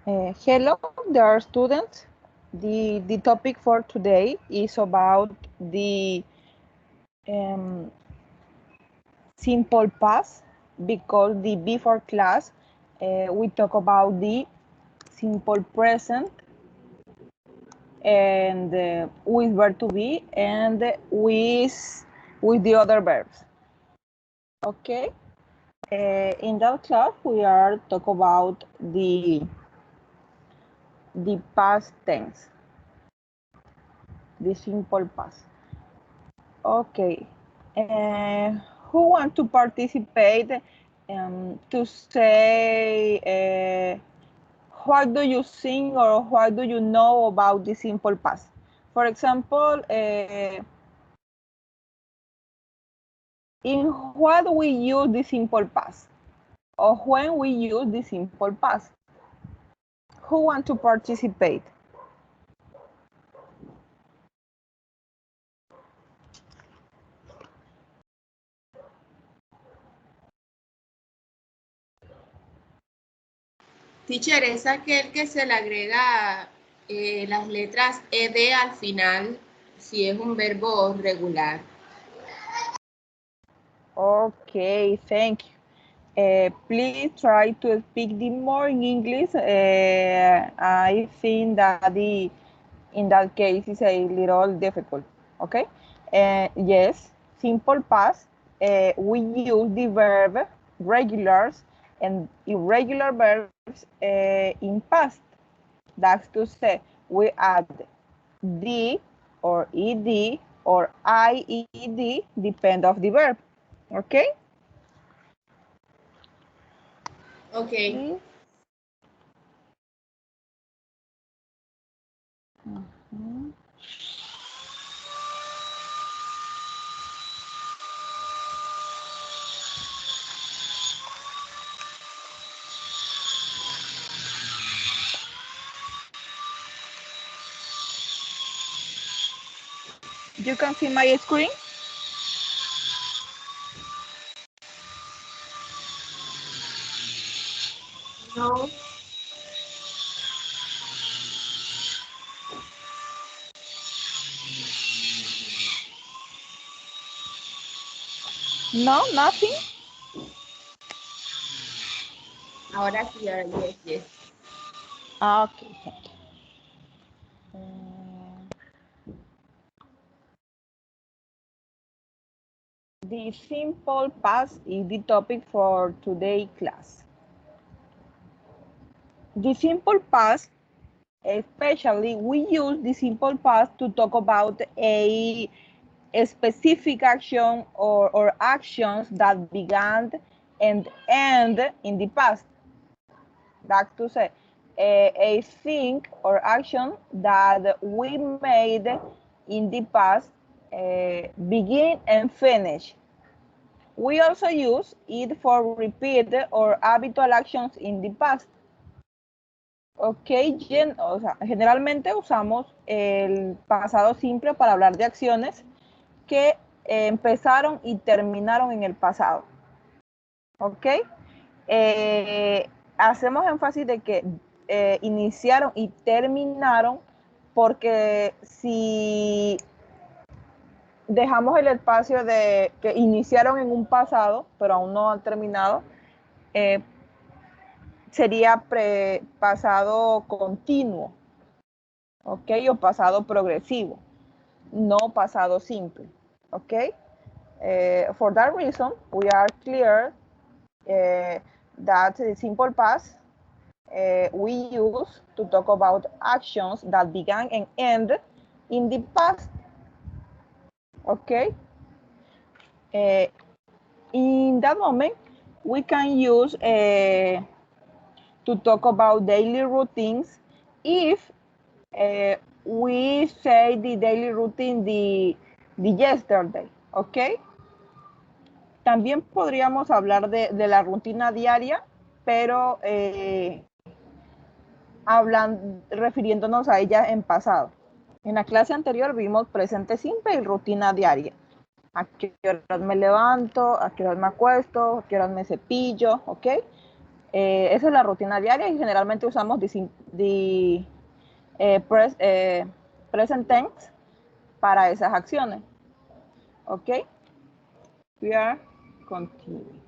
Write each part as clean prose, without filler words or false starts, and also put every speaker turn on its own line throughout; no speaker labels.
Hello, dear students. The topic for today is about the simple past, because the before class we talk about the simple present and with verb to be and with the other verbs. Okay. In that class we are talk about the past tense, the simple past. Okay. Uh, who want to participate to say what do you think or what do you know about the simple past? For example, in what we use the simple past or when we use the simple past. Who want to participate?
Teacher, es aquel que se le agrega las letras ed al final si es un verbo regular.
Okay, thank you. Please try to speak the more in English. I think that in that case is a little difficult. Okay. Yes, simple past. We use the verb regulars and irregular verbs in past. That's to say, we add the or ed or ied depend of the verb. Okay.
Okay.
Please. You can see my screen.
No.
No, nothing.
Ahora sí, yes, yes.
Okay, thank you. The simple past is the topic for today's class. The simple past, especially we use the simple past to talk about a specific action or actions that began and end in the past. That's to say, a thing or action that we made in the past begin and finish. We also use it for repeat or habitual actions in the past. Ok, o sea, generalmente usamos el pasado simple para hablar de acciones que empezaron y terminaron en el pasado. Ok, hacemos énfasis de que iniciaron y terminaron porque si dejamos el espacio de que iniciaron en un pasado, pero aún no han terminado, sería pasado continuo, ¿ok? O pasado progresivo, no pasado simple, ¿ok? For that reason, we are clear that the simple past we use to talk about actions that began and end in the past, okay? In that moment, we can use to talk about daily routines if we say the daily routine the yesterday, okay? También podríamos hablar de la rutina diaria, pero refiriéndonos a ella en pasado. En la clase anterior vimos presente simple y rutina diaria. A qué horas me levanto, a qué horas me acuesto, a qué horas me cepillo, ¿ok? Esa es la rutina diaria y generalmente usamos present tense para esas acciones. ¿Ok? We are continuing.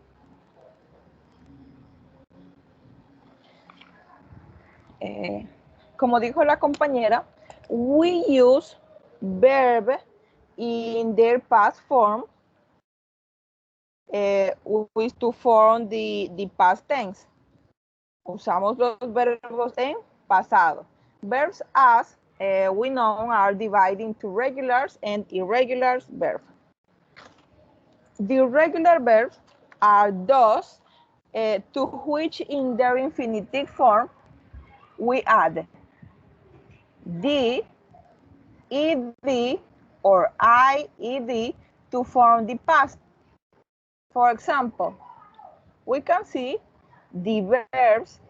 Como dijo la compañera, we use verb in their past form with to form the past tense. Usamos los verbos en pasado. Verbs as we know are divided into regulars and irregular verbs. The irregular verbs are those to which in their infinitive form we add the, ed, or ied to form the past. For example, we can see the verbs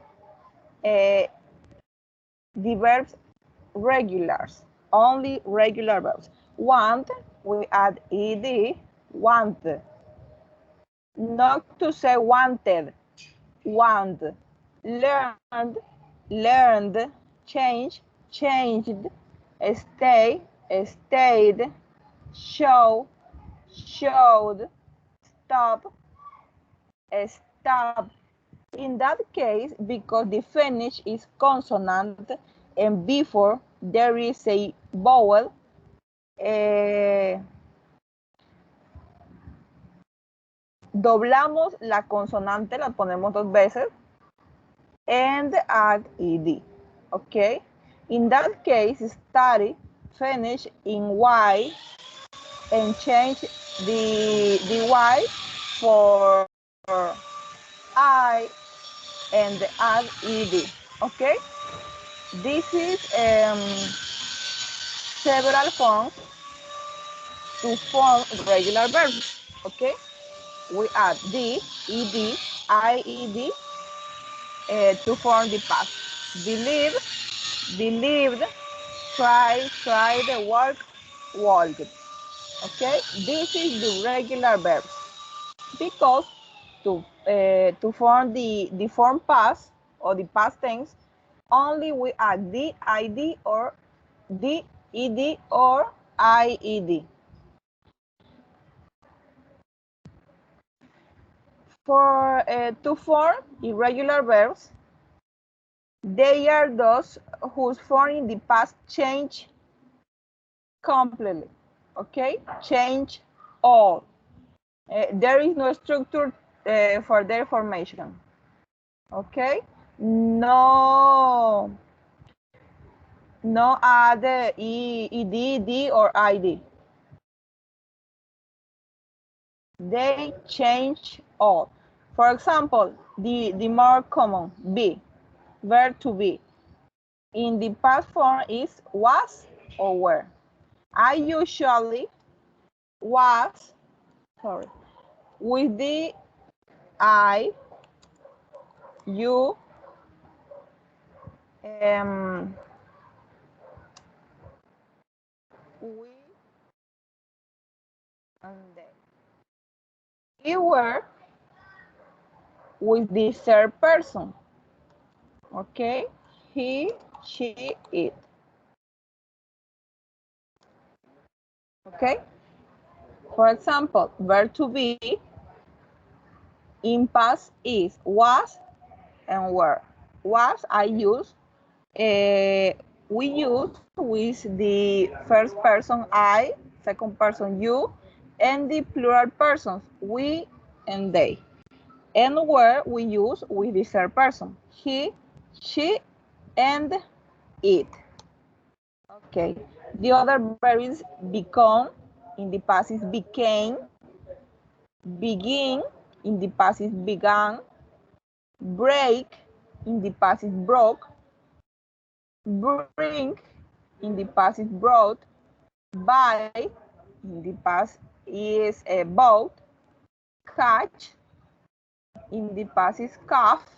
regulars, only regular verbs. Want, we add ed, want. Not to say wanted, want. Learned, learned. Change, changed. Stay, stayed. Show, showed. Stop, stopped. In that case, because the finish is consonant and before there is a vowel, doblamos la consonante, la ponemos dos veces, and add ed. Okay? In that case, study, finish in y, and change the y for I and add ed. Okay? This is several forms to form regular verbs. Okay? We add the, ed, ied to form the past. Believe, believed, try, tried, work, walked. Okay? This is the regular verbs. Because to form the form past or the past tense, only we add the, id, or the, ed, or ied. For to form irregular verbs, they are those whose form in the past change completely. Okay, change all. There is no structure for their formation. Okay, no add ed, d, or id. They change all. For example, the more common be, verb to be. In the past form is was or were. I usually was, with the I, you, we, and they. You were with the third person. Okay, he, she, it. Okay, for example, verb to be in past is was and were. Was I use, we use with the first person I, second person you, and the plural persons we and they. And were we use with the third person he, she, and it. Okay, the other verbs become, in the past is became, begin, in the past is began, break, in the past is broke, bring, in the past is brought, buy, in the past is bought, catch, in the past is caught,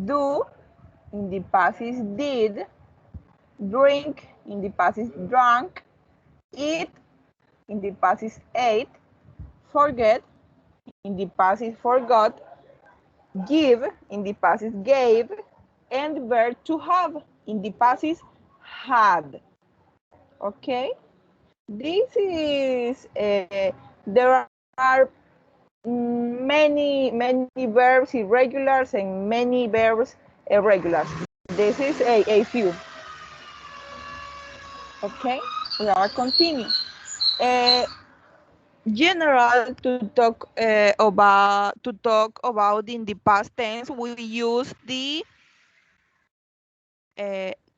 do, in the past is did, drink, in the past is drank, eat, in the past is ate, forget, in the past is forgot, Give in the past is gave, and the verb to have in the past is had. Okay, this is there are many verbs irregulars and many verbs irregulars. This is a few. Okay, we are continuing. General to talk about in the past tense, we use the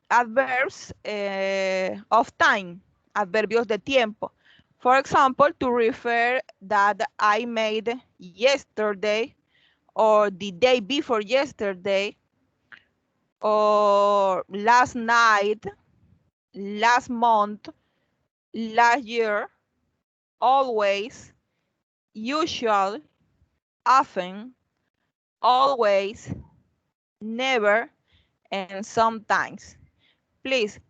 adverbs of time, adverbios de tiempo. For example, to refer that I made yesterday, or the day before yesterday, or last night, last month, last year, always, usual, often, always, never, and sometimes. Please,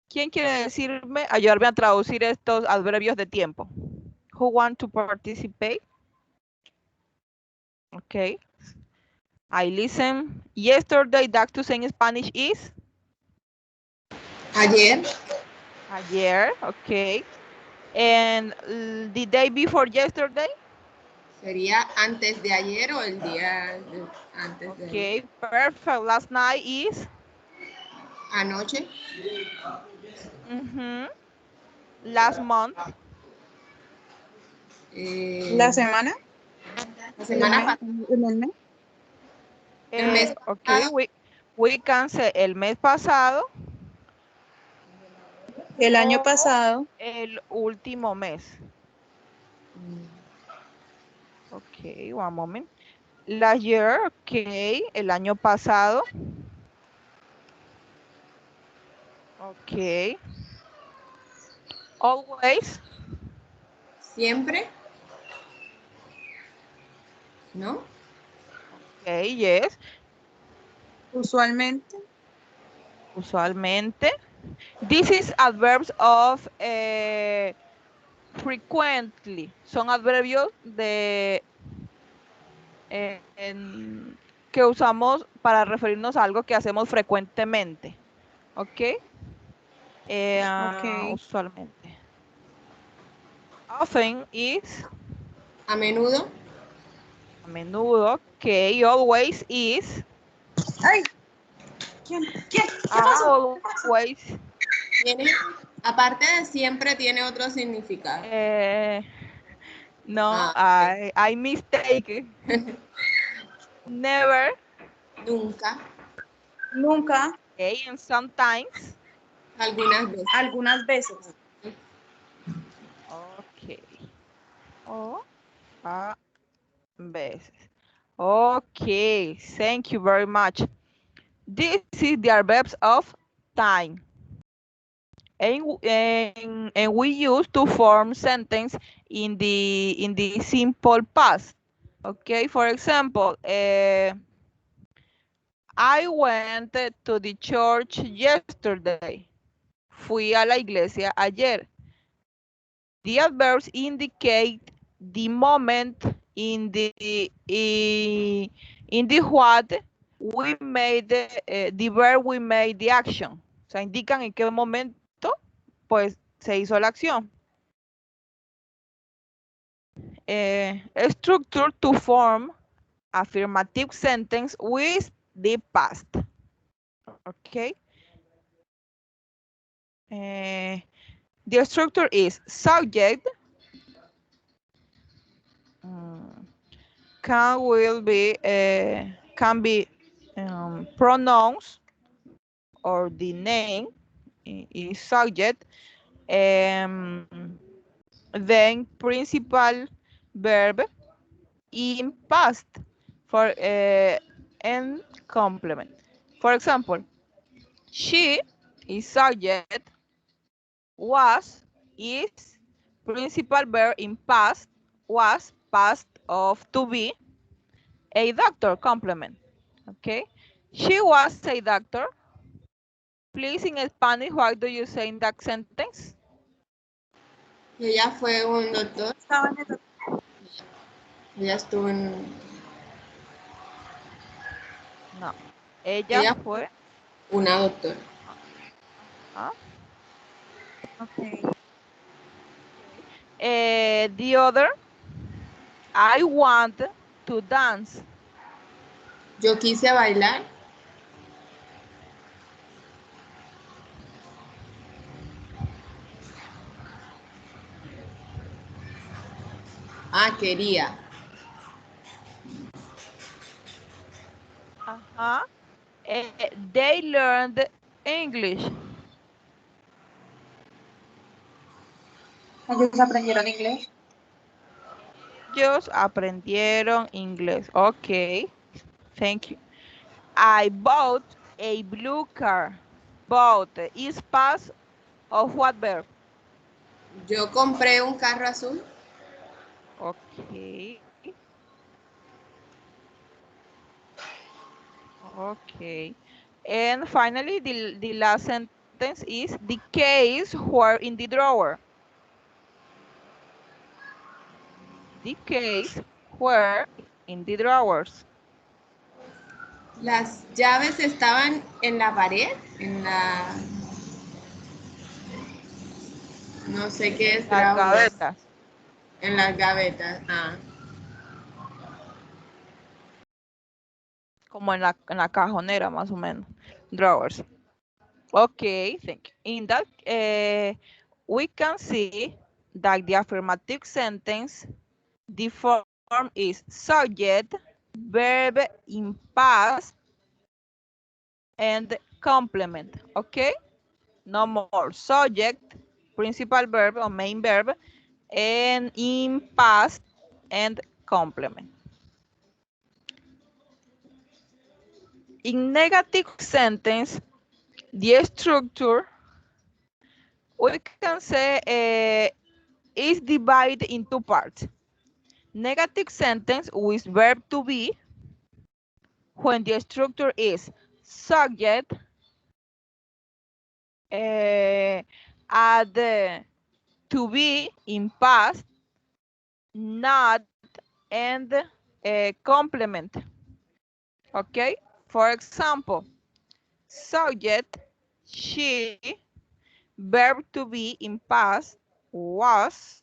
¿quién quiere decirme, ayudarme a traducir estos adverbios de tiempo? Who want to participate? Okay. I listen. Yesterday, that to say in Spanish is?
Ayer.
Ayer, okay. And the day before yesterday?
Sería antes de ayer o el día antes de ayer.
Okay, perfect. Last night is?
Anoche.
Last month?
La semana.
La semana pasada.
El mes.
El mes
Okay,
pasado.
we can say el mes pasado.
El año pasado.
El último mes. Ok, one moment. Last year, ok, el año pasado. Ok. Always.
Siempre. ¿No?
Ok, yes.
Usualmente.
Usualmente. This is adverbs of frequently. Son adverbios de que usamos para referirnos a algo que hacemos frecuentemente. ¿Ok?
Ok.
Usualmente. Often is.
A menudo.
A menudo. Ok. Always is.
¡Ay! ¿Quién? ¿Qué pasó?
Always.
Tiene, aparte de siempre, tiene otro significado.
No,
Okay.
I mistake. Never.
Nunca.
Nunca.
Okay, and sometimes.
Algunas veces.
Algunas veces.
Okay. O a veces. Okay, thank you very much. This is the adverbs of time. And we use to form sentence in the simple past. Okay, for example, I went to the church yesterday. Fui a la iglesia ayer. The adverbs indicate the moment in the what we made the verb we made the action. O sea, indican en qué momento pues se hizo la acción. Structure to form affirmative sentence with the past. Okay. The structure is subject, can be pronouns, or the name is subject, then principal verb in past for and complement. For example, she is subject, was is principal verb in past, was past of to be, a doctor complement. Okay, she was a doctor. Please, in Spanish, what do you say in that sentence?
Ella fue un doctor.
Estaba en el-
Ella estuvo en...
No. Ella
Ella
fue.
una doctora.
Ajá.
Okay.
The other, I want to dance.
Yo quise bailar. Ah, quería.
Ajá. They learned English.
Ellos aprendieron inglés.
Ellos aprendieron inglés. Ok. Thank you. I bought a blue car. Bought is past of what verb?
Yo compré un carro azul.
Okay. Okay. And finally, the last sentence is the keys were in the drawer. The keys were in the drawers.
Las llaves estaban en la pared, en la... No sé qué es
Las
drawers.
gavetas.
En las gavetas. Ah.
Como en la cajonera, más o menos. Drawers. Okay, thank you. In that, we can see that the affirmative sentence, the form is subject, verb in past, and complement. Okay? No more. Subject, principal verb or main verb, and in past and complement. In negative sentence, the structure we can say is divided in two parts. Negative sentence with verb to be when the structure is subject, add to be in past, not, and complement. Okay? For example, subject, she, verb to be in past, was,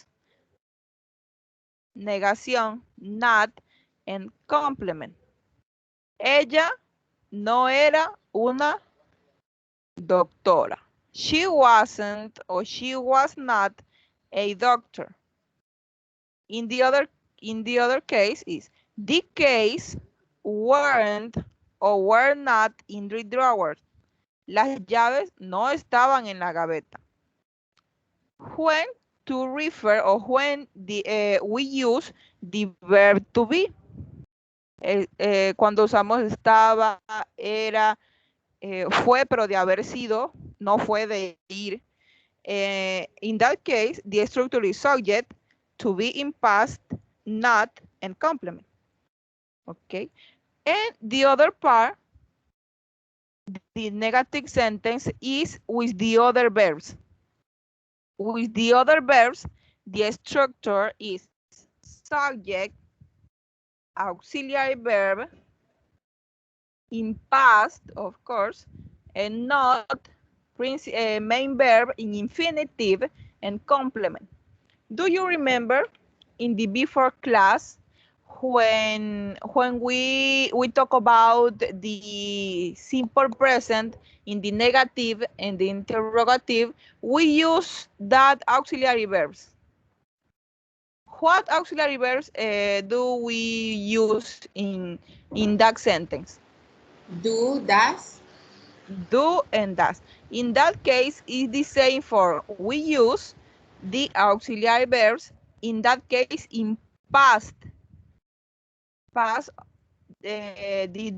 negación, not, and complement. Ella no era una doctora. She wasn't or she was not a doctor. In the other case is the case weren't or were not in the drawer. Las llaves no estaban en la gaveta. When to refer or when we use the verb to be. Cuando usamos estaba, era, fue, pero de haber sido, no fue de ir. In that case, the structure is subject, to be in past, not, and complement. Okay. And the other part, the negative sentence is with the other verbs. With the other verbs, the structure is subject, auxiliary verb, in past, of course, and not main verb in infinitive and complement. Do you remember in the before class when we talk about the simple present in the negative and the interrogative, we use that auxiliary verbs. What auxiliary verbs do we use in that sentence?
Do, does.
Do and does. In that case, it's the same for we use the auxiliary verbs, in that case, in past. Past, the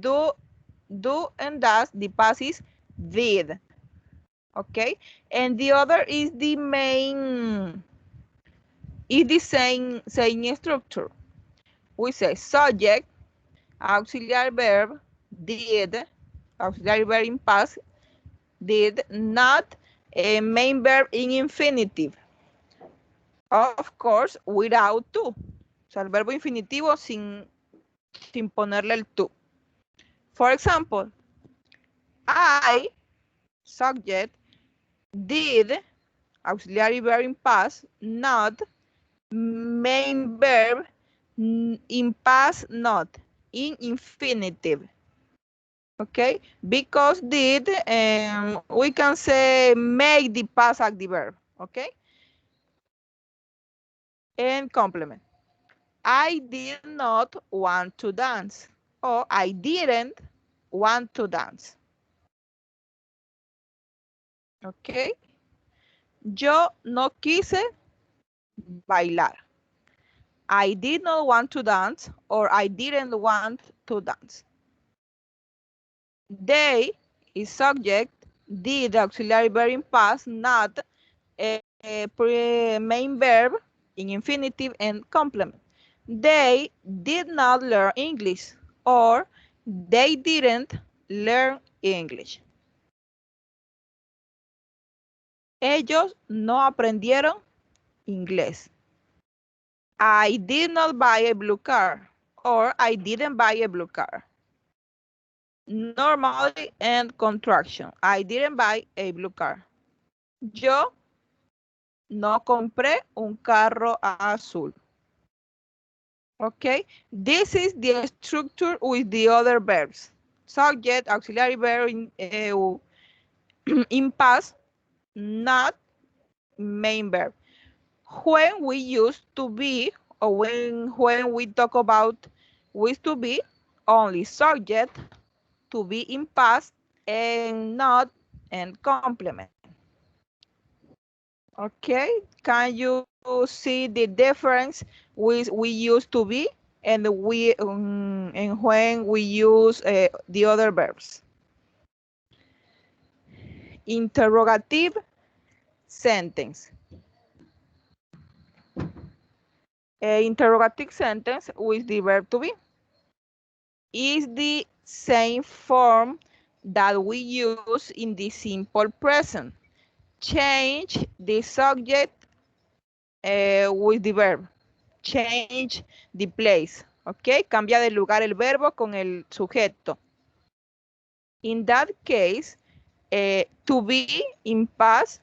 do and does, the past is did. Okay? And the other is the main, is the same structure. We say subject, auxiliary verb, did, auxiliary verb in past, did not, a main verb in infinitive. Of course, without to. O sea, el verbo infinitivo sin ponerle el to. For example, I, subject, did, auxiliary verb in past, not, main verb in past, not, in infinitive. Okay, because did, we can say make the past active verb. Okay, and complement. I did not want to dance, or I didn't want to dance. Okay, yo no quise bailar. I did not want to dance, or I didn't want to dance. They is subject, did auxiliary verb in past, not a main verb in infinitive, and complement. They did not learn English, or they didn't learn English. Ellos no aprendieron inglés. I did not buy a blue car, or I didn't buy a blue car. Normally and contraction. I didn't buy a blue car. Yo no compré un carro azul. Okay, this is the structure with the other verbs. Subject, auxiliary verb in past, not main verb. When we use to be, or when we talk about with to be, only subject, to be in past, and not, and complement. Okay, can you see the difference with we use to be and and when we use the other verbs? Interrogative sentence. Interrogative sentence with the verb to be is the same form that we use in the simple present. Change the subject with the verb. Change the place. ¿Ok? Cambia de lugar el verbo con el sujeto. In that case, to be in past,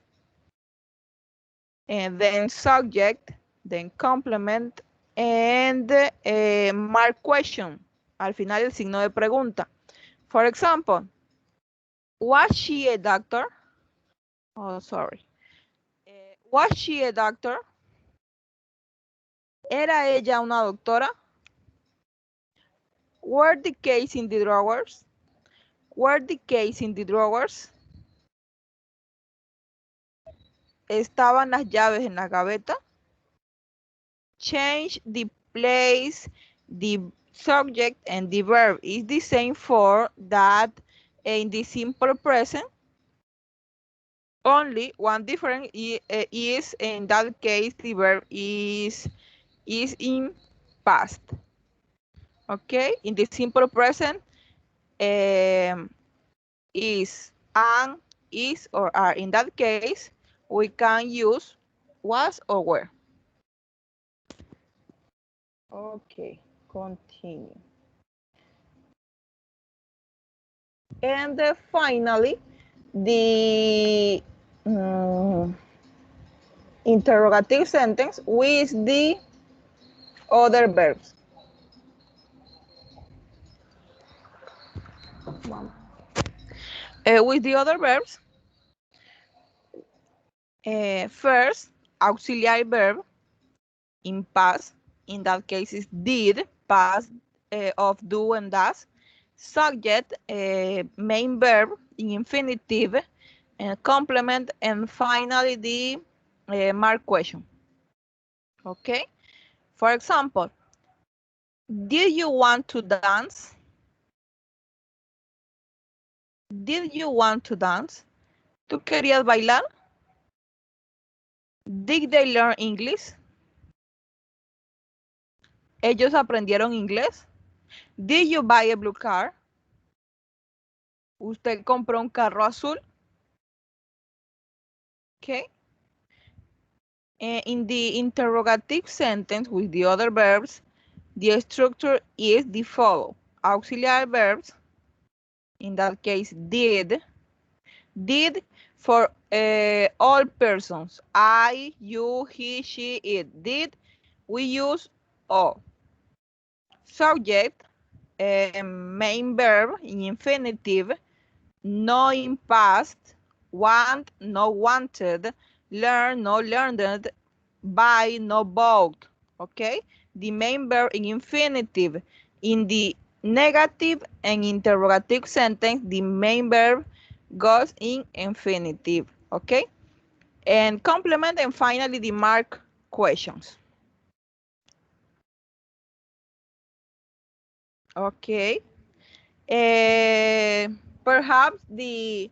and then subject, then complement, and mark question. Al final el signo de pregunta. For example, was she a doctor? Oh, sorry. Was she a doctor? ¿Era ella una doctora? Were the keys in the drawers? Were the keys in the drawers? ¿Estaban las llaves en la gaveta? Change the place, the subject, and the verb is the same for that in the simple present. Only one difference is in that case the verb is in past. Okay, in the simple present is and, is, or are. In that case, we can use was or were. Okay, continue. And finally, the interrogative sentence with the other verbs. With the other verbs, first, auxiliary verb in past, in that case is did, past of do and does. Subject, main verb in infinitive, complement, and finally the mark question. Okay, for example, did you want to dance? Did you want to dance? ¿Tú querías bailar? Did they learn English? ¿Ellos aprendieron inglés? Did you buy a blue car? ¿Usted compró un carro azul? Okay. In the interrogative sentence with the other verbs, the structure is the follow. Auxiliary verbs In that case, did. Did for all persons. I, you, he, she, it. Did. We use O. Subject, main verb in infinitive, no in past, want, no wanted, learn, no learned, buy, no bought. Okay? The main verb in infinitive. In the negative and interrogative sentence, the main verb goes in infinitive. Okay? And complement, and finally the mark questions. Okay. Perhaps the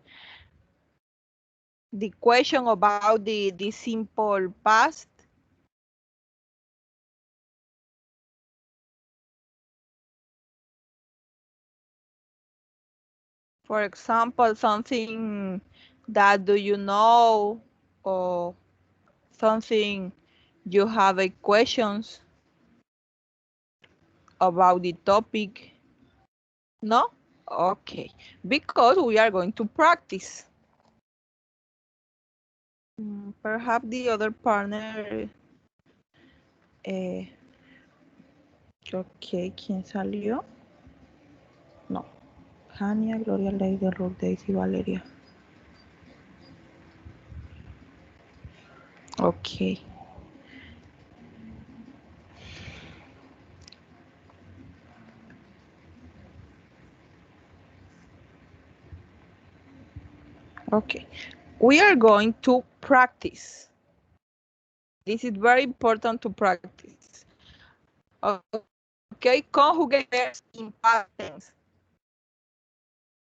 question about the simple past. For example, something that do you know, or something you have a questions about the topic. No? Okay. Because we are going to practice. Perhaps the other partner. Ok, ¿quién salió? No. Hania, Gloria, Lady, Ruth, Daisy, Valeria. Ok. Okay. We are going to practice. This is very important to practice. Okay, conjugate verbs in past tense.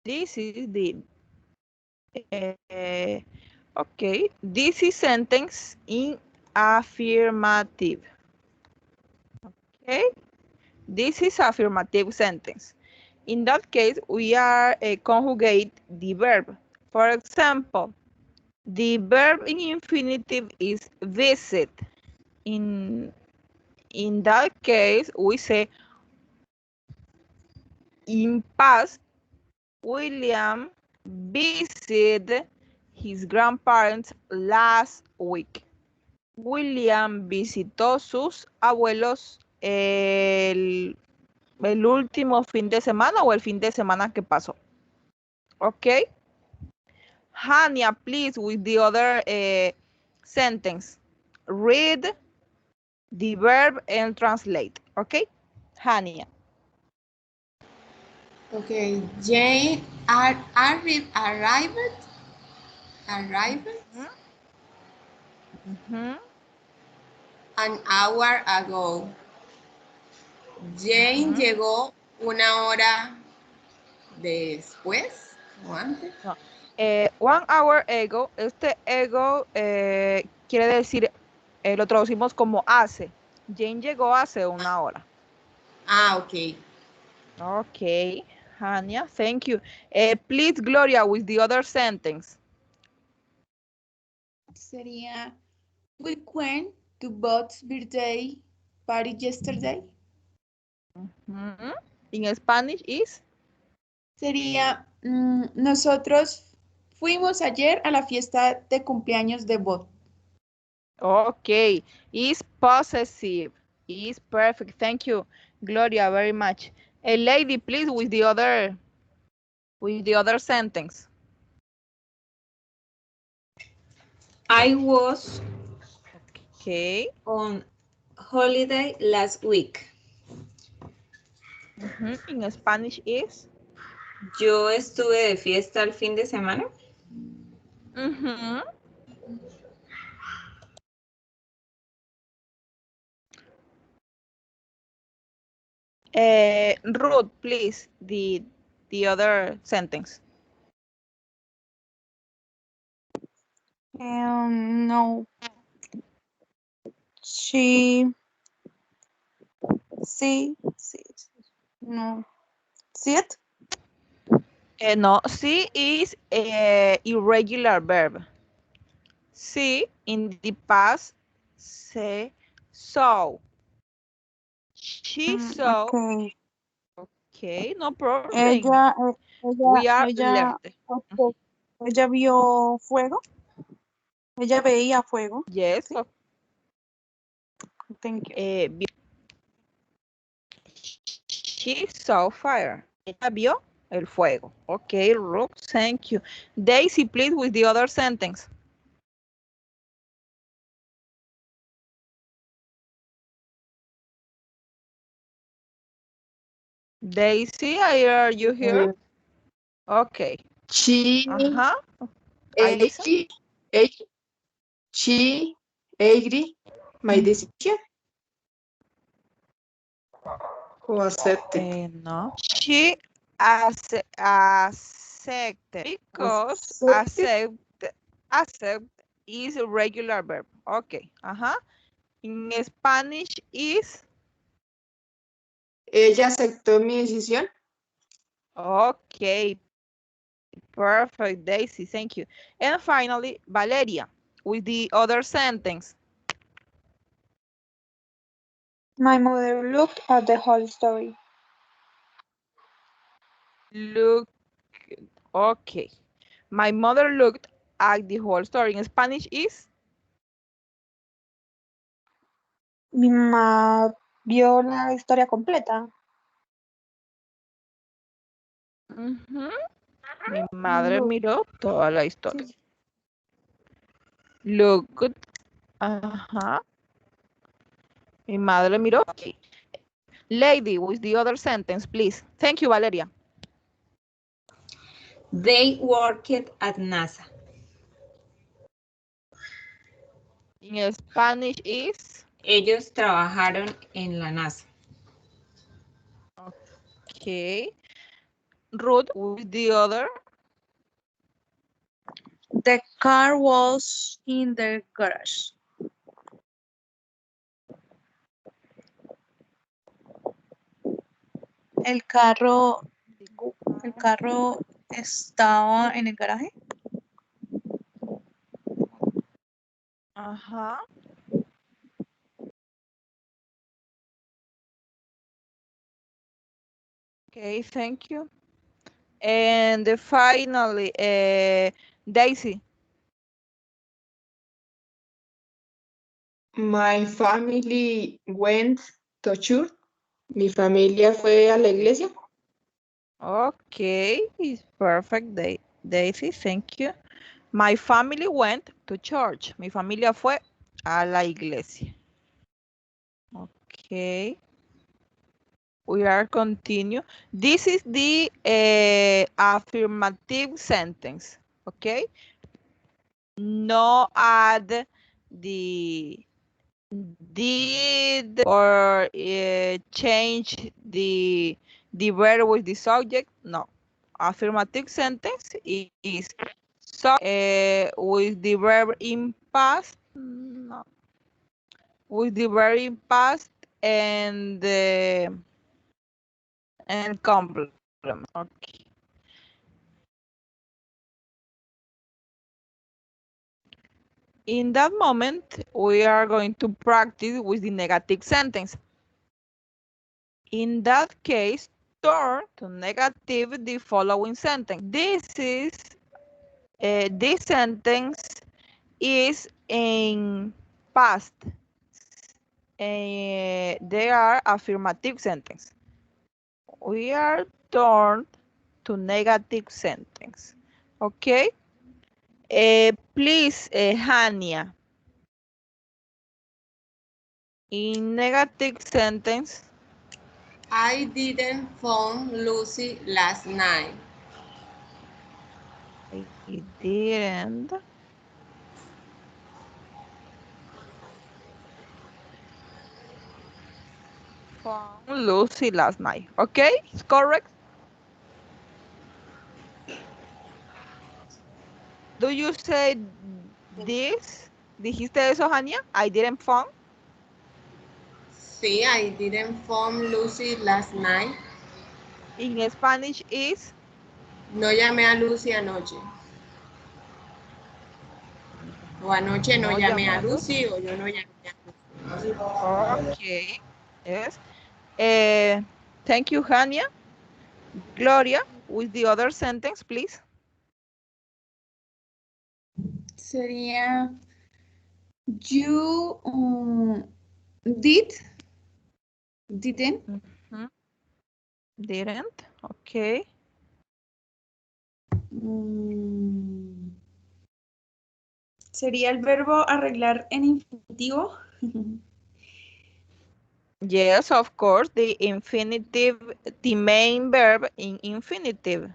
This is the okay. This is sentence in affirmative. Okay, this is affirmative sentence. In that case, we are conjugate the verb. For example, the verb in infinitive is visit. In that case, we say in past, William visited his grandparents last week. William visitó sus abuelos el último fin de semana o el fin de semana que pasó. Okay. Hania, please, with the other sentence. Read the verb and translate. Okay. Hania.
Okay, Jane arrived an hour ago. Jane llegó una hora después o antes.
No. 1 hour ago, este ago quiere decir, lo traducimos como hace. Jane llegó hace 1 hora.
Ah, ok.
Okay, Hania, thank you. Please, Gloria, with the other sentence.
Sería, we went to Bob's birthday party yesterday.
In Spanish is?
Sería, nosotros fuimos ayer a la fiesta de cumpleaños de Bob.
Okay, is possessive. Is perfect. Thank you, Gloria, very much. A lady, please, with the other sentence.
I was
Okay.
on holiday last week.
In Spanish is?
Yo estuve de fiesta el fin de semana.
Ruth, please, the other sentence.
No. She. See. No. See it?
No, see is a irregular verb. See in the past, say saw. She saw.
Okay.
Okay, no problem.
Ella,
We are
ella,
learning.
ella vio fuego. Ella veía fuego.
Yes.
Sí. Thank you.
She saw fire. Ella vio el fuego. Okay, Rook, thank you. Daisy, please, with the other sentence. Daisy, are you here? Okay.
She,
Ajá. I listen.
she agree my decision or accepted.
No. She accepted because accept is a regular verb. Okay. Ajá. In Spanish is
Ella aceptó mi decisión.
okay. Perfect, Daisy. Thank you. And finally, Valeria, with the other sentence.
My mother looked at the whole story.
Look, okay. My mother looked at the whole story. In Spanish is
Mi mamá vio la historia completa.
ujú. Mi madre
Look.
miró toda la historia.
Sí.
Looked, ajá. Mi madre miró. Okay. Lady, with the other sentence, please. Thank you, Valeria.
They worked at NASA.
In Spanish is
Ellos trabajaron en la NASA.
okay. Ruth, with the other.
The car was in the garage. El carro estaba en el garaje.
Ajá. Okay, thank you. And finally, Daisy.
My family went to church. Mi familia fue a la iglesia.
Okay, it's perfect, Daisy, thank you. My family went to church. Mi familia fue a la iglesia. Okay. We are continue. This is the affirmative sentence. Okay. No add the did or change the verb with the subject. No. Affirmative sentence is so with the verb in past. No. With the verb in past and complement. Okay. In that moment, we are going to practice with the negative sentence. In that case, turn to negative the following sentence. This sentence is in past. They are affirmative sentence. We are turned to negative sentence. Okay? Please, Hania. In negative sentence,
I didn't phone Lucy last night.
I didn't phone Lucy last night. Okay? It's correct? Do you say this? ¿Dijiste eso, Hania? I didn't phone.
Sí, I didn't phone Lucy last night.
In Spanish is
No llamé a Lucy anoche. O anoche no llamé a Lucy o yo no llamé a Lucy.
Okay. Yes. Thank you, Hania. Gloria, with the other sentence, please.
Sería you didn't.
Didn't, okay.
Sería el verbo arreglar en infinitivo.
Yes, of course, the infinitive, the main verb in infinitive.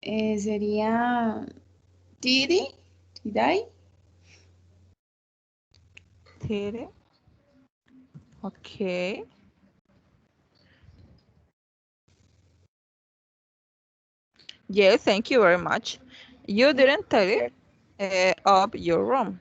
Sería did I?
Did it? Okay. Yes, thank you very much. You didn't tell it up your room.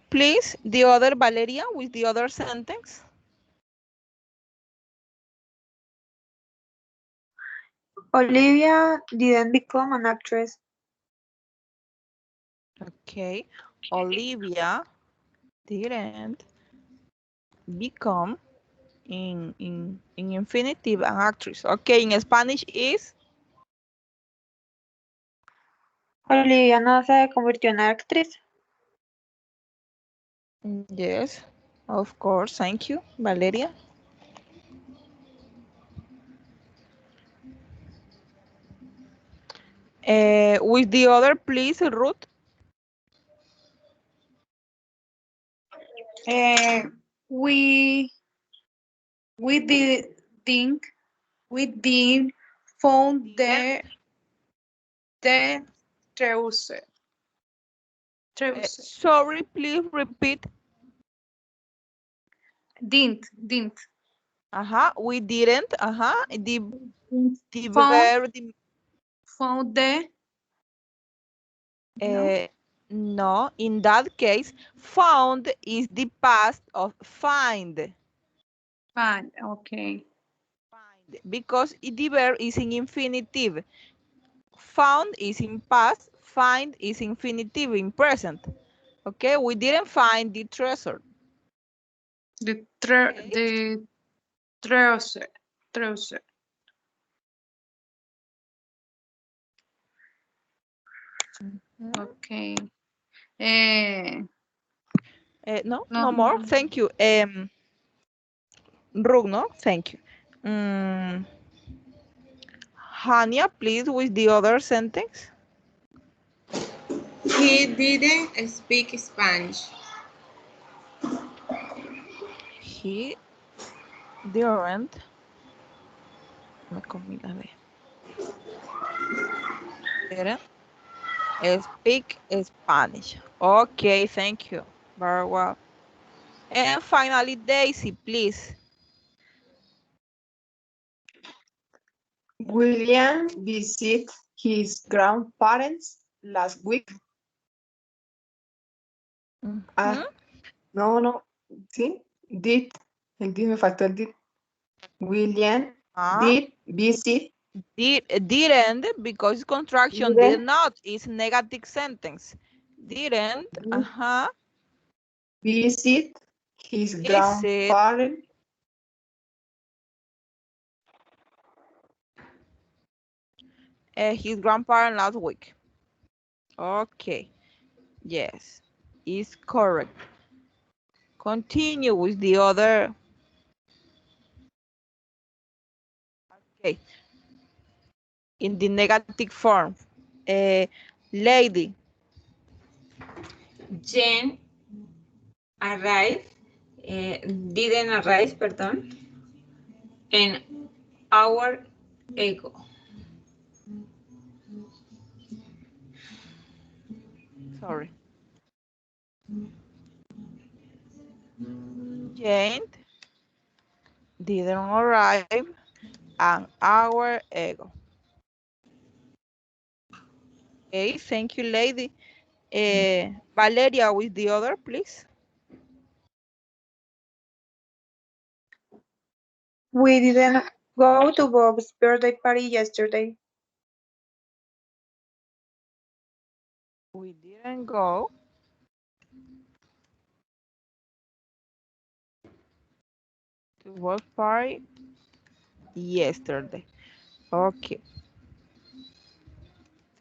Please, the other Valeria with the other sentence.
Olivia didn't become an actress.
Okay. Olivia didn't become in infinitive an actress. Okay, in Spanish is
Olivia no se convirtió en actriz.
yes, of course. Thank you, Valeria. With the other, please, Ruth.
We did found the trouser.
Sorry, please repeat.
Didn't.
We didn't. The
Found,
verb.
found the.
No, in that case, found is the past of find.
Find, okay.
Find, because the verb is in infinitive. Found is in past, find is infinitive in present. Okay, we didn't find the treasure.
The trouser. Okay.
No more. Thank you. Rugno, thank you. Hania, please, with the other sentence.
He didn't speak Spanish.
He didn't. Me comí la B. Didn't speak Spanish. Okay, thank you. Very well. And finally, Daisy, please.
William visited his grandparents last week. No, sí, did. El did, me faltó el did. William did visit.
Didn't, because contraction did not is negative sentence. Didn't,
Visit his grandparents.
His grandparents last week. Okay, yes, is correct. Continue with the other. Okay, in the negative form. Lady.
Jen arrived, didn't arrive, perdón, an hour ago.
Sorry. Jane didn't arrive an hour ago. Okay, thank you, lady. Valeria with the other, please.
We didn't
Go to Bob's birthday party yesterday.
We didn't go to work party yesterday. Okay.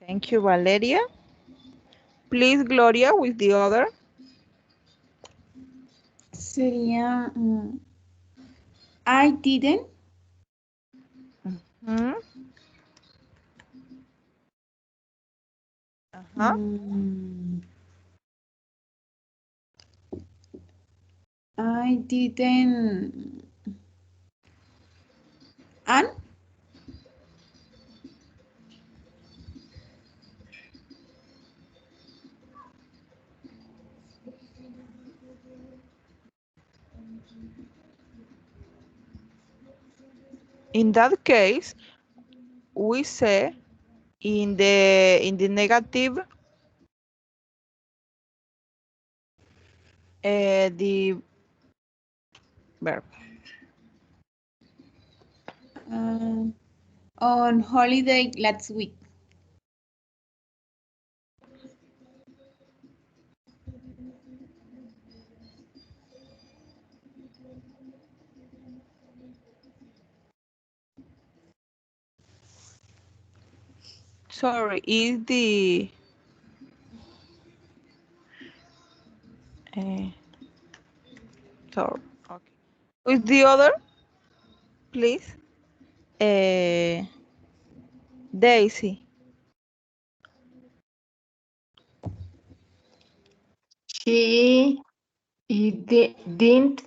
Thank you, Valeria. Please, Gloria, with the other.
Sería I didn't.
Hmm? Uh-huh.
I didn't. And
In that case, we say in the negative the verb.
on holiday last week.
Sorry, is the sorry. Okay. With the other, please. Daisy.
She didn't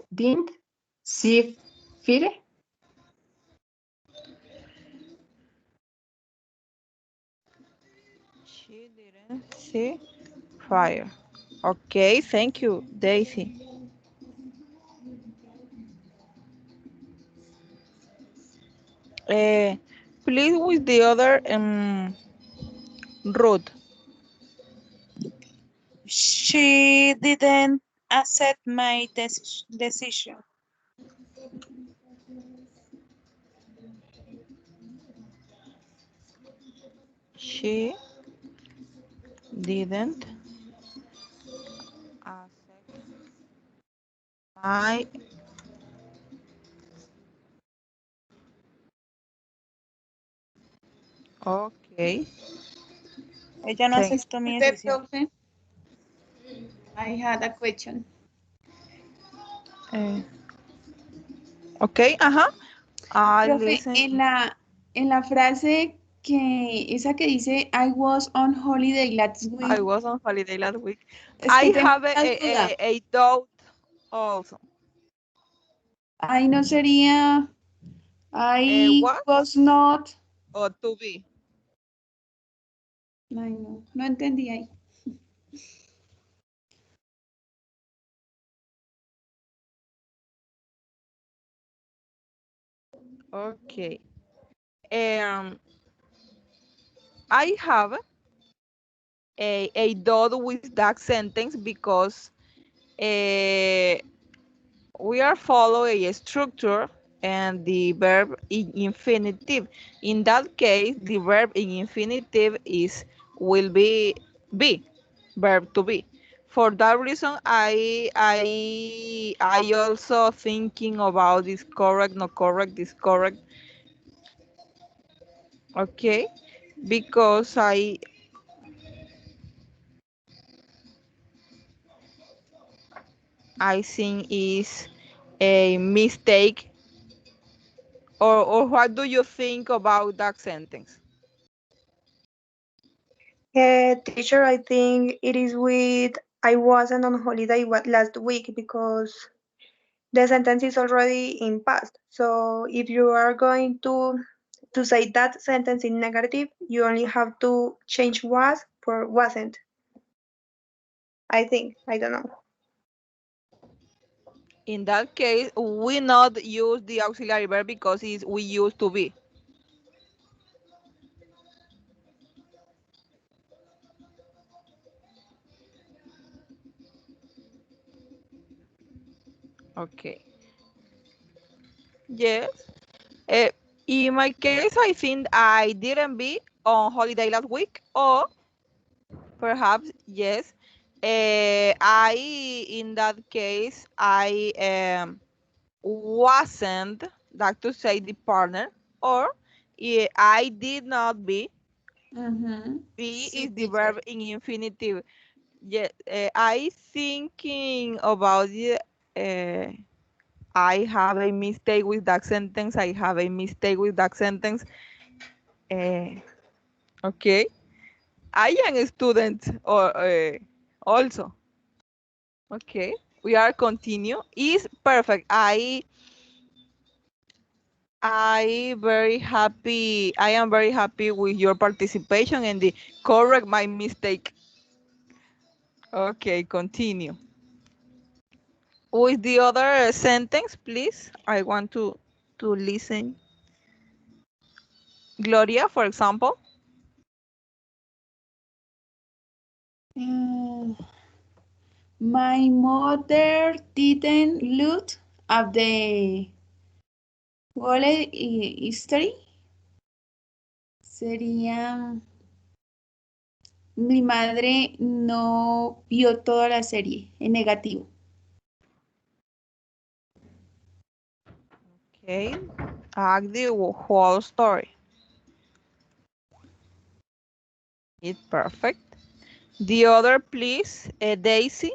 see fire.
She didn't see fire. Okay, thank you, Daisy. Please with the other Ruth.
She didn't accept my decision.
She didn't accept my okay.
Ella no
Thank
aceptó mi
The
decisión.
profe, I had a question.
okay, ajá. I
Profe,
listen.
en la frase esa que dice I was on holiday last week,
I was on holiday last week.
es
I
que tengo
have
una duda.
a doubt also.
Ahí no sería I
What
was not.
or to be?
Ay, no, no entendí ahí.
Okay. I have a doubt with that sentence because we are following a structure and the verb in infinitive. In that case, the verb in infinitive is will be verb to be. For that reason, I also thinking about this correct, not correct, this correct. Okay, because I think is a mistake. Or what do you think about that sentence?
Teacher, I think it is with I wasn't on holiday last week because the sentence is already in past. So if you are going to say that sentence in negative, you only have to change was for wasn't. I think. I don't know.
In that case, we not use the auxiliary verb because we use to be. Okay. Yes. In my case, I think I didn't be on holiday last week, or perhaps yes. In that case, I wasn't, that to say the partner, or I did not be. Be
Sí,
is the
teacher.
verb in infinitive. Yeah, I thinking about it. I have a mistake with that sentence. I have a mistake with that sentence. Okay. I am a student or also. Okay. We are continue. Is perfect. I very happy. I am very happy with your participation and the correct my mistake. Okay, continue. With the other sentence, please. I want to listen. Gloria, for example.
My mother didn't look at the wallet history. Sería, mi madre no vio toda la serie en negativo.
Okay. Act the whole story. It's perfect. The other, please, Daisy.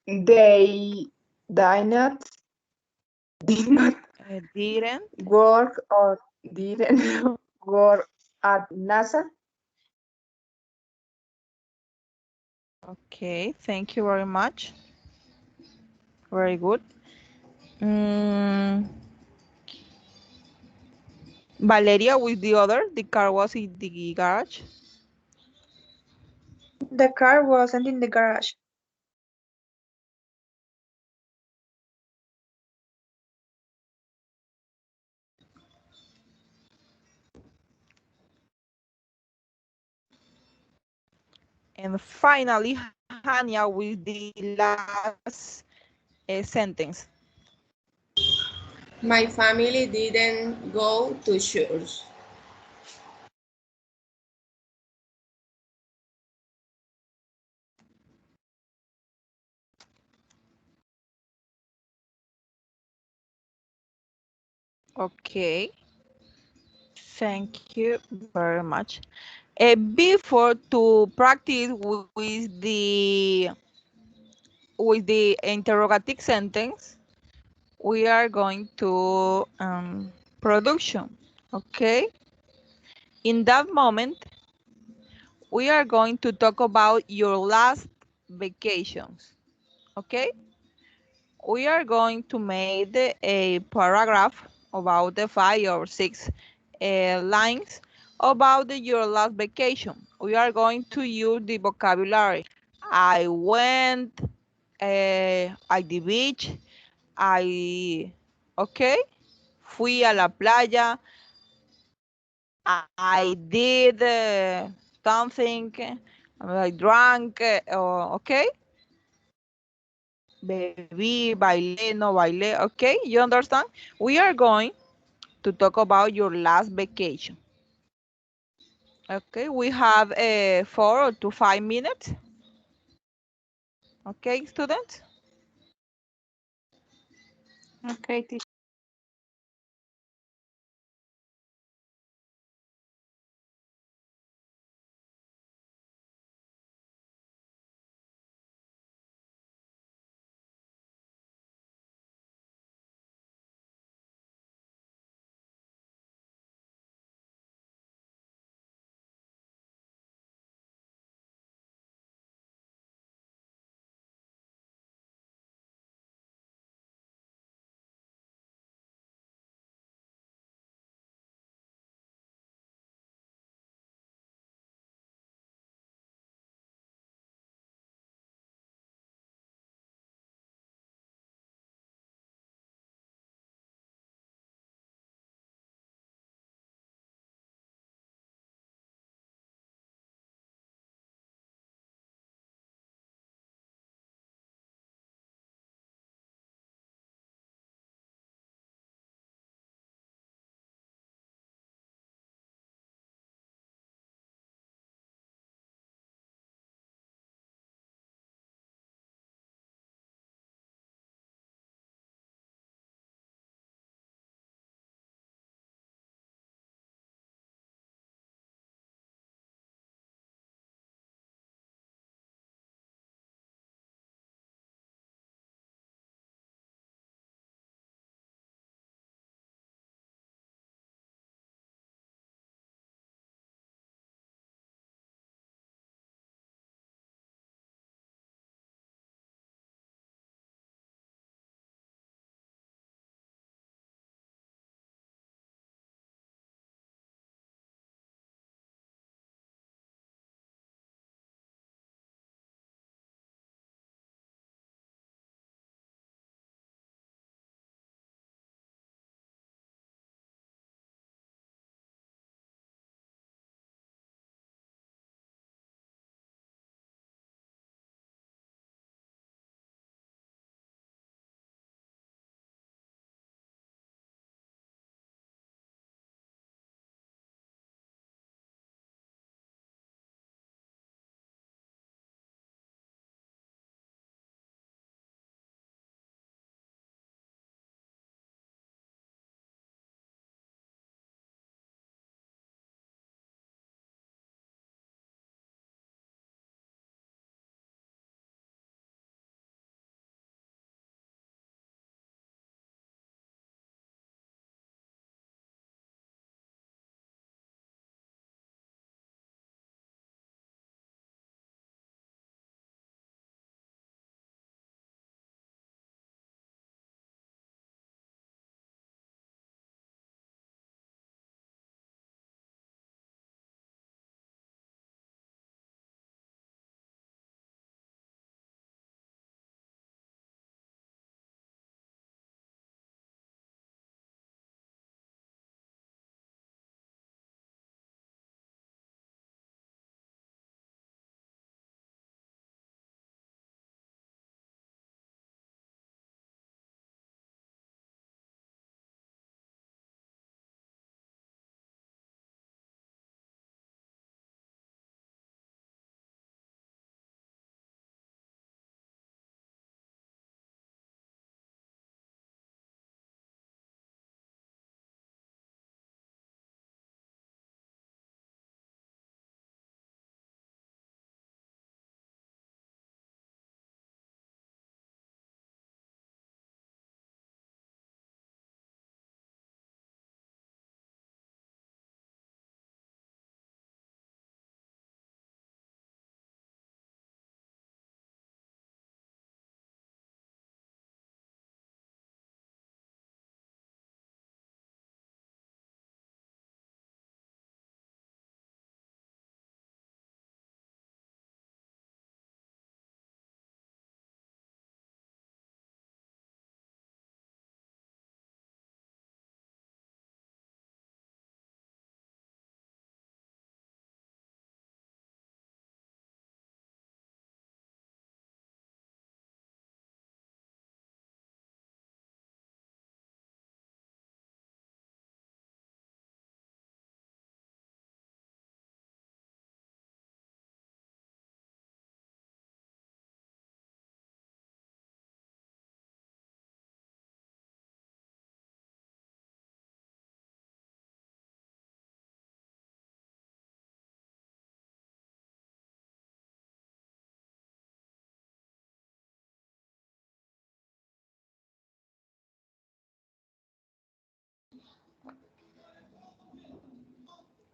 They did not
Didn't.
work or didn't work at NASA.
Okay, thank you very much. Very good. Valeria, with the other, the car was in the garage.
The car wasn't in the garage.
And finally, Hania with the last sentence.
My family didn't go to church.
Okay, thank you very much. Before to practice with the interrogative sentence, we are going to production. Okay. In that moment, we are going to talk about your last vacations. Okay. We are going to make a paragraph about the 5 or 6 lines about your last vacation. We are going to use the vocabulary. I went at the beach. Okay, fui a la playa. I did something. I drank. Okay, bebí, bailé, no bailé. Okay, you understand? We are going to talk about your last vacation. Okay, we have 4 to 5 minutes. Okay, students?
Okay, teacher.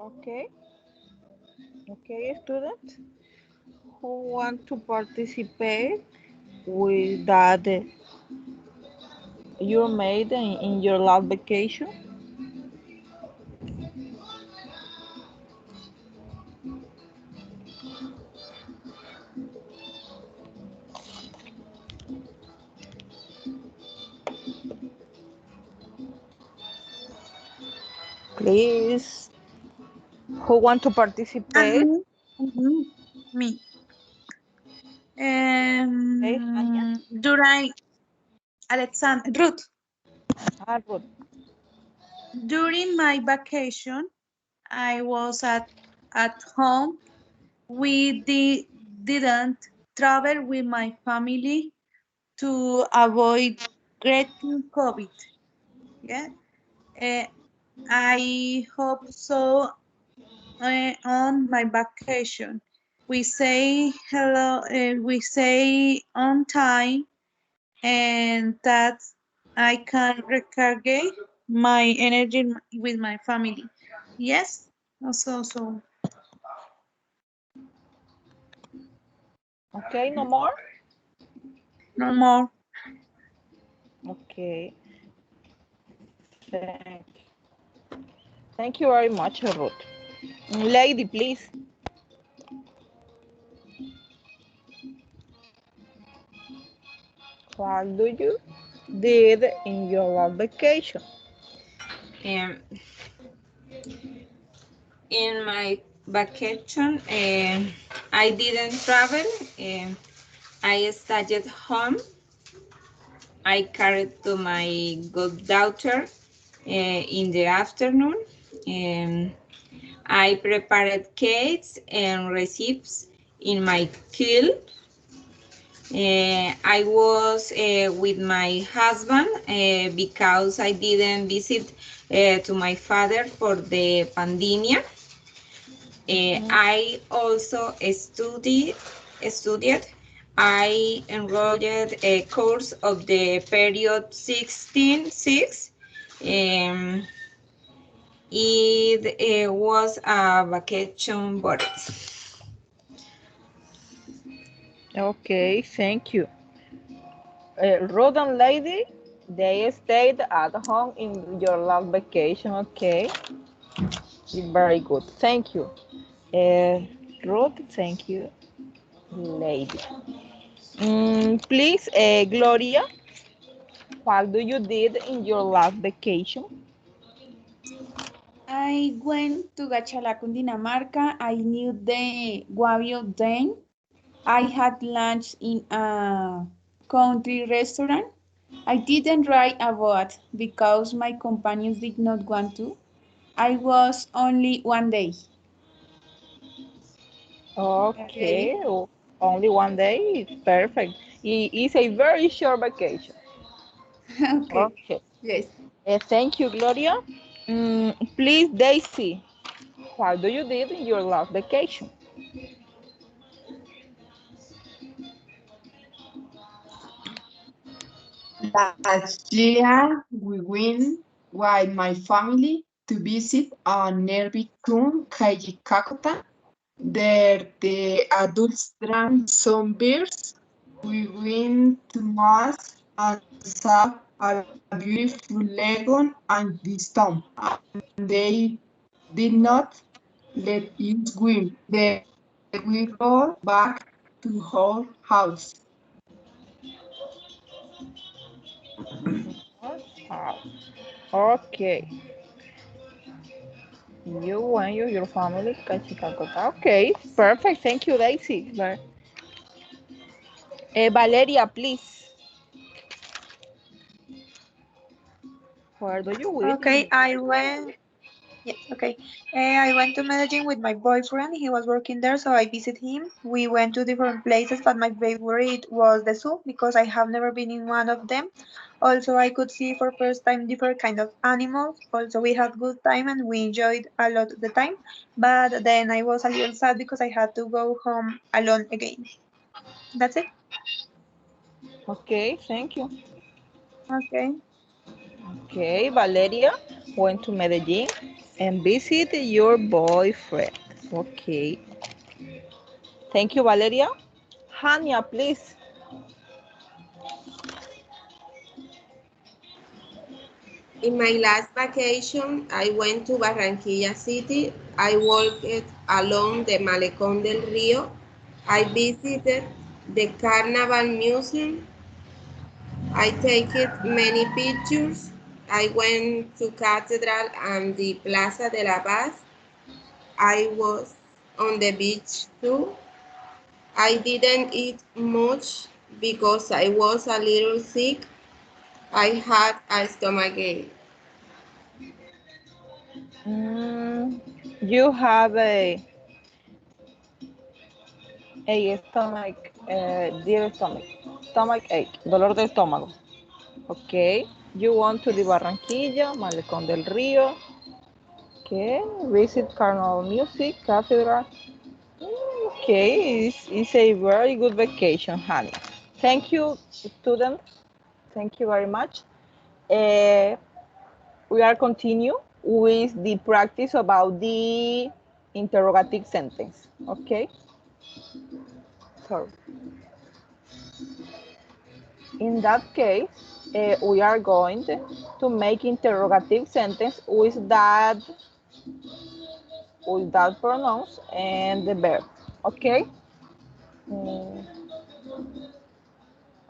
Okay. Okay, students who want to participate with that you made in your last vacation. Please, who want to participate?
And me.
Okay, Anya.
During Ruth,
Ruth.
during my vacation, I was at home. We didn't travel with my family to avoid getting COVID. Yeah, Uh, I hope so. On my vacation, we say hello. We say on time, and that I can recharge my energy with my family. Yes, also so
Okay, no more.
no more.
Okay. Thank Thank you very much, Ruth. Lady, please. What do you did in your last vacation?
Um, in my vacation, I didn't travel. I stayed home. I carried to my goddaughter in the afternoon. I prepared cakes and recipes in my kitchen. I was with my husband because I didn't visit to my father for the pandemic. I also studied. I enrolled a course of the period 16-6. It was a vacation budget.
Okay, thank you. Ruth and Lady, they stayed at home in your last vacation. Okay, very good. Thank you. Ruth, thank you. Lady. Please, Gloria, what do you did in your last vacation?
I went to Gachala, Cundinamarca. I knew the Guavio Dam. I had lunch in a country restaurant. I didn't ride a boat because my companions did not want to. I was only 1 day.
Okay,
Okay.
only 1 day, it's perfect. It's a very short vacation.
Okay.
Okay,
Yes.
thank you, Gloria. Please, Daisy, what do you did in your last vacation?
Last year, we went with my family to visit a nearby town, Kakota. There, the adults drank some beers. We went to mass and saw a beautiful lagoon and the storm. And they did not let us swim. Then we rode back to our house.
Wow. Okay, you and your family, Cachicacota. Okay, perfect. Thank you, Daisy. Valeria, please. Where do you live in
Okay,
your
I went. Yes, okay. I went to Medellin with my boyfriend. He was working there, so I visited him. We went to different places, but my favorite was the zoo because I have never been in one of them. Also, I could see for first time different kind of animals. Also, we had good time and we enjoyed a lot the time. But then I was a little sad because I had to go home alone again. That's it.
Okay, thank you.
Okay.
Okay, Valeria went to Medellin. And visit your boyfriend. Okay. Thank you, Valeria. Hania, please.
In my last vacation, I went to Barranquilla City. I walked along the Malecón del Río. I visited the Carnival Museum. I take many pictures. I went to Cathedral and the Plaza de la Paz. I was on the beach too. I didn't eat much because I was a little sick. I had a stomachache.
You have a stomach, dear stomach ache, dolor de estómago. Okay. You want to the Barranquilla, Malecón del Río. Okay. Visit Carnival Music, Cathedral. Okay. It's a very good vacation, honey. Thank you, students. Thank you very much. We are continue with the practice about the interrogative sentence. Okay. So, in that case, we are going to make interrogative sentence with that pronouns and the verb. Okay.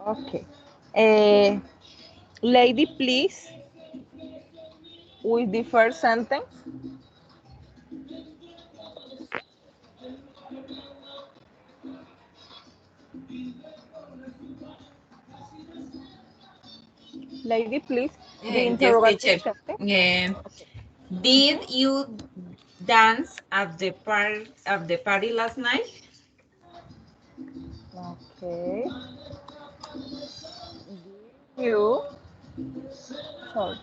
Okay. Lady, please, with the first sentence. Lady, please, the
Yes,
interrogative
teacher.
sentence.
Did you dance at the party last night?
Okay. You, sorry.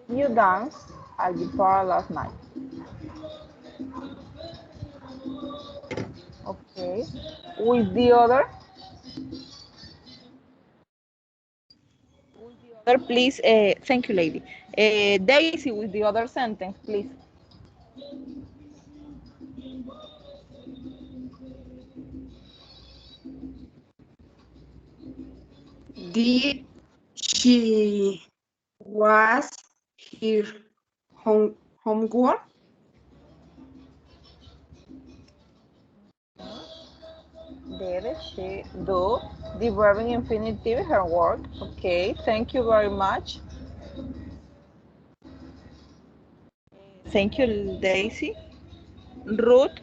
You dance at the bar last night. Okay. With the other, please. Thank you, lady. Daisy, with the other sentence, please.
Did she was her homework?
Did she do the verb in infinitive her work? Okay. Thank you very much. Thank you, Daisy. Ruth,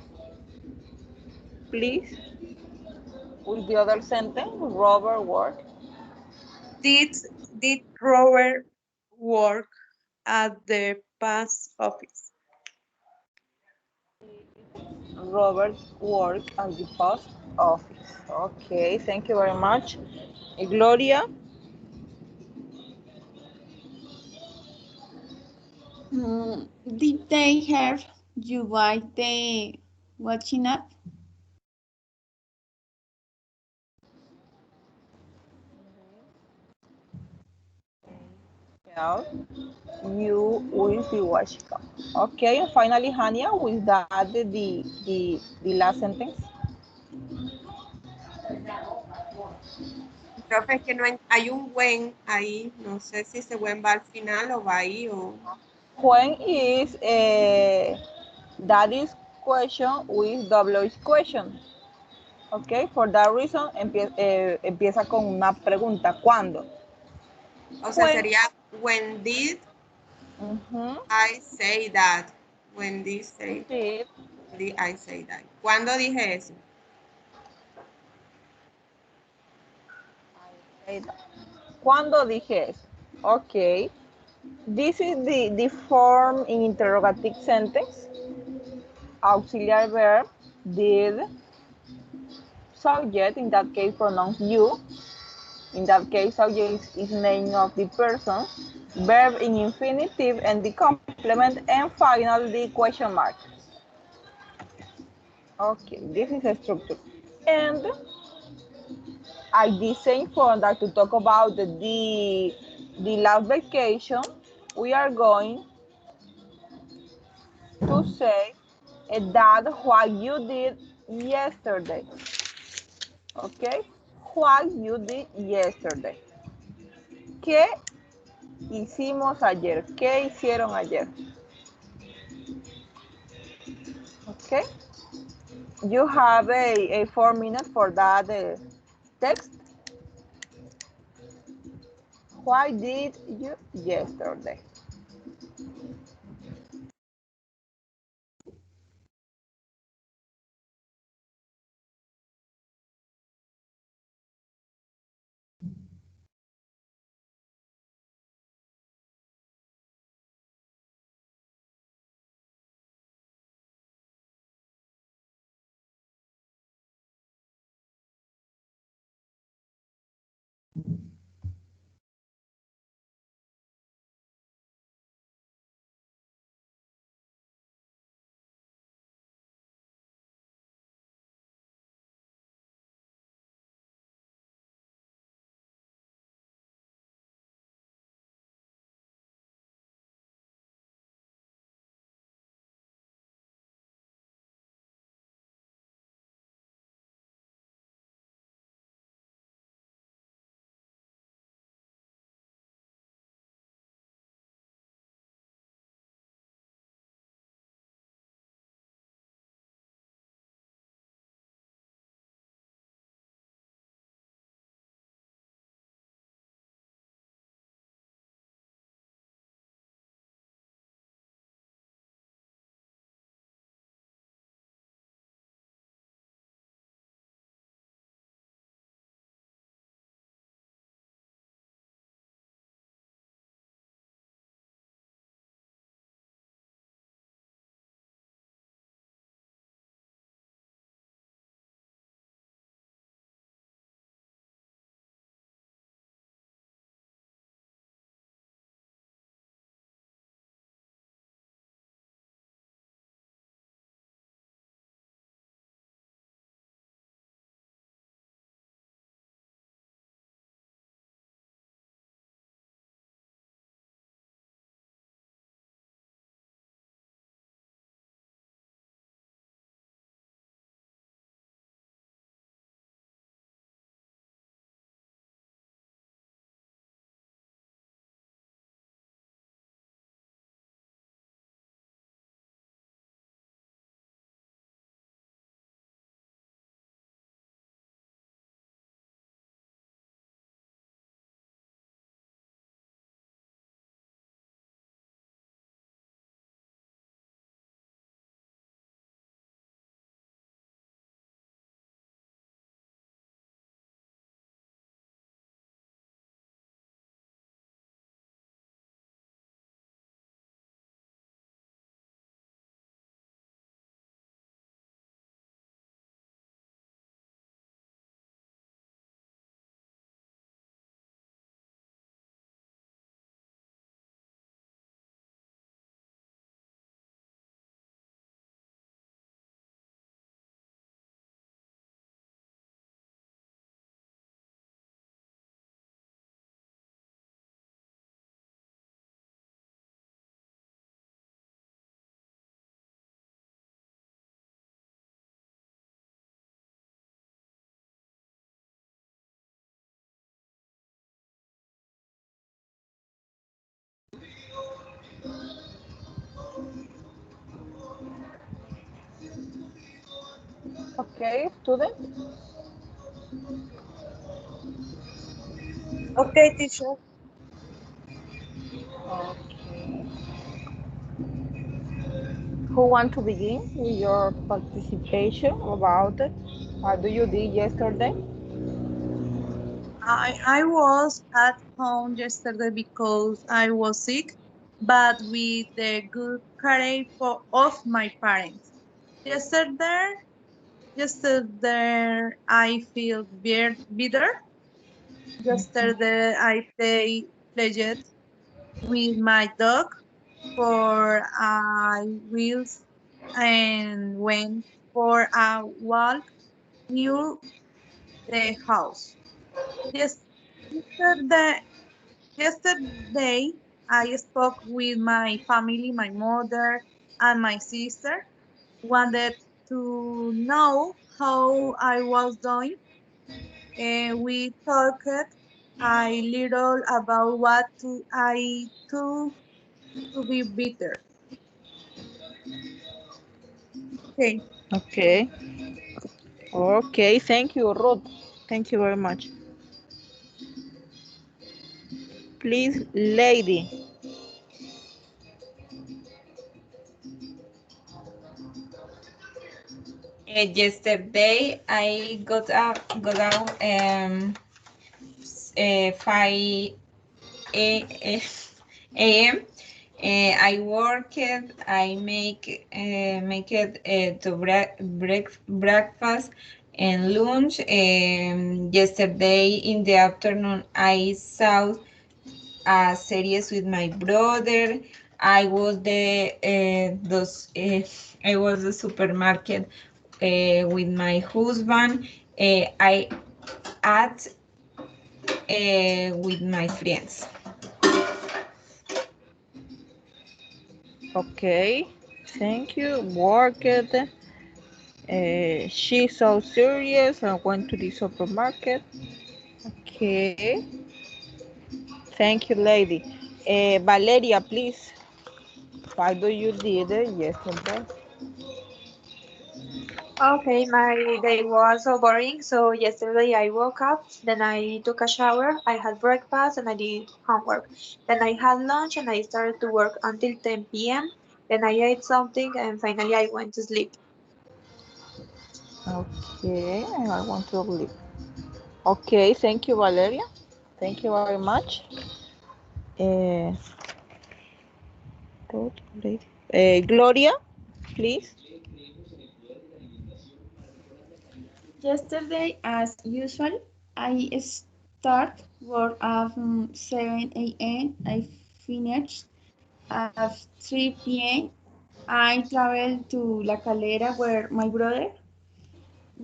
please. With the other sentence, Robert work.
Did did Robert work at the post office?
Robert work at the post office. Okay, thank you very much. Gloria,
Did they have you buy the watching up?
yeah, you will be watching. Okay, and finally, Hania, with that the last sentence.
Profe, es que no hay un when ahí, no sé si ese when va al final o va ahí o...
When is that is question with WH question. Okay, for that reason empieza con una pregunta. ¿Cuándo?
O sea,
When.
sería when did I say that? When did I say that? ¿Cuándo dije eso?
¿Cuándo dije eso? Okay. This is the form in interrogative sentence. Auxiliary verb, did. Subject, in that case, pronouns you. In that case, subject is name of the person. Verb in infinitive and the complement. And final, the question mark. Okay, this is a structure. And I did say for that to talk about the last vacation, we are going to say that what you did yesterday. Okay? What you did yesterday. ¿Qué hicimos ayer? ¿Qué hicieron ayer? Okay? You have a 4 minutes for that text. What did you yesterday? Okay, student.
Okay, teacher.
Okay. Who want to begin with your participation about it? What do you did yesterday?
I was at home yesterday because I was sick, but with the good care of my parents. Yesterday, yesterday I feel bitter. Yesterday I played with my dog for wheels and went for a walk near the house. Yes, yesterday, yesterday I spoke with my family, my mother and my sister. Wanted to know how I was doing. We talked a little about what I do to be better. Okay.
Okay. Okay, thank you, Ruth. Thank you very much. Please, lady.
Yesterday I got out 5 a.m. I worked. I make it to breakfast and lunch. Yesterday in the afternoon I saw a series with my brother. I was I was the supermarket with my husband. I ate with my friends.
Okay, thank you. Worked. She's so serious. I went to the supermarket. Okay, thank you, lady. Valeria, please. What do you did yesterday?
Okay, my day was so boring. So yesterday I woke up, then I took a shower, I had breakfast, and I did homework. Then I had lunch and I started to work until 10 p.m. Then I ate something and finally I went to sleep.
Okay, I want to leave. Okay, thank you, Valeria. Thank you very much. Uh, Gloria, please.
Yesterday, as usual, I start work at 7 a.m. I finished at 3 p.m. I traveled to La Calera where my brother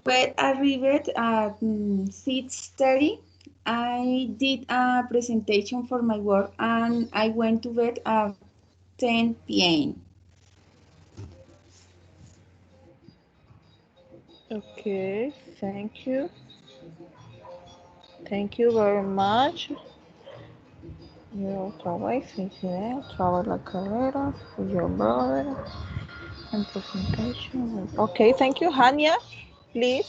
where arrived at 6:30. I did a presentation for my work and I went to bed at 10 p.m.
Okay, thank you. Thank you very much. Your trabajo, trabajo la carrera, your brother, and presentation. Okay, thank you, Hania. Please.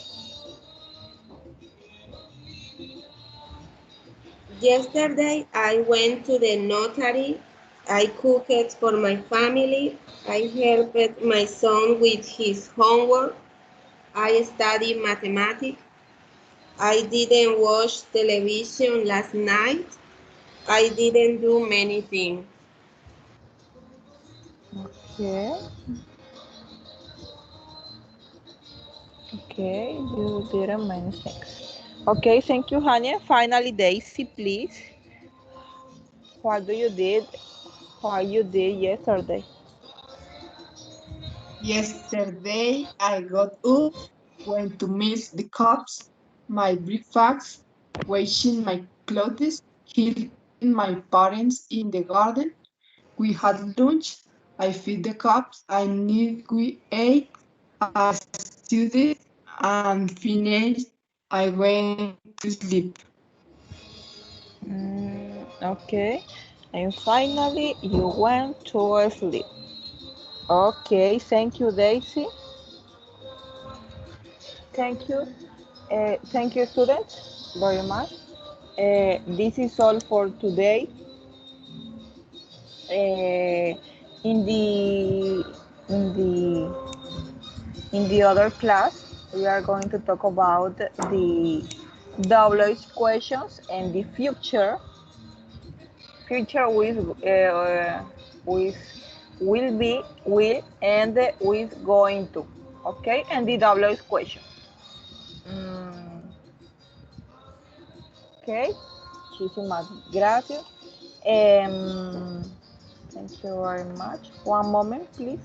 Yesterday, I went to the notary. I cooked for my family. I helped my son with his homework. I studied mathematics. I didn't watch television last night. I didn't do many things.
Okay. Okay, you didn't many things. Okay, thank you, Hania. Finally, Daisy, please. What do you did? What you did yesterday?
Yesterday I got up, went to miss the cups, my breakfast, washing my clothes, helping my parents in the garden. We had lunch. I fed the cups. I knew we ate. I studied and finished. I went to sleep.
Okay, and finally, you went to sleep. Okay, thank you, Daisy. Thank you, students, very much. This is all for today. In the other class, we are going to talk about the WH questions and the future with will be, will, and with going to. Okay, and the WH question. Mm, okay, muchísimas gracias. Thank you very much. One moment, please.